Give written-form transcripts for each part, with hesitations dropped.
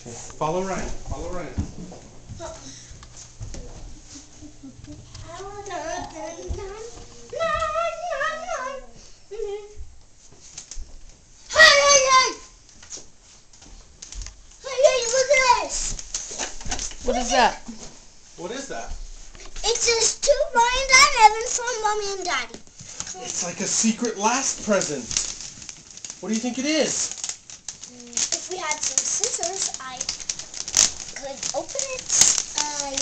Follow Ryan. Follow Ryan. What is that? What is that? It says to Ryan and Evan from Mommy and Daddy. It's like a secret last present. What do you think it is? If we had some scissors, I could open it.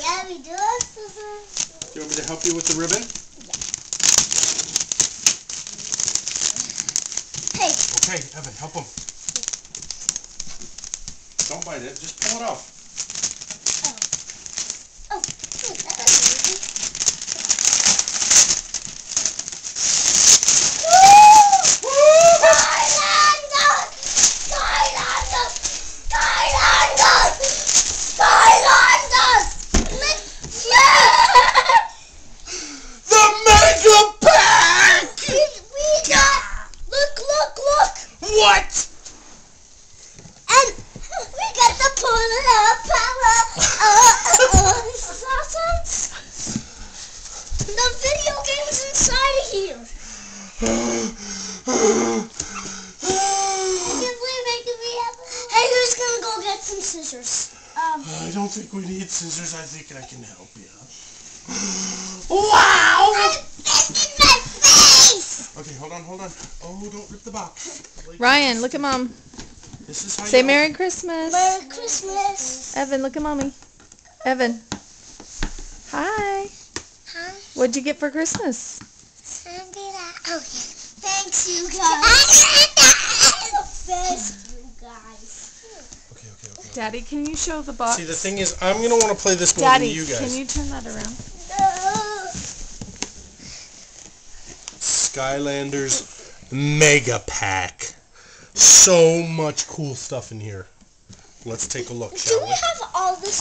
Yeah, we do have scissors. Do you want me to help you with the ribbon? Hey. Okay, Evan, help him. Don't bite it. Just pull it off. Oh, that was easy. What? And we got the power. The video game's inside of here. Hey, who's gonna go get some scissors? I don't think we need scissors. I think I can help you. Wow! It's in my face. Okay, hold on. Oh, don't rip the box. Ryan, look at Mom. This is how Say you Merry Christmas. Merry Christmas. Evan, look at Mommy. Evan. Hi. Huh? What'd you get for Christmas? Oh, thanks, you guys. The best, you guys. Okay. Daddy, can you show the box? See, the thing is, I'm going to want to play this more Daddy, than you guys. can you turn that around? Skylanders Mega Pack. So much cool stuff in here. Let's take a look, shall Do we? we have all this?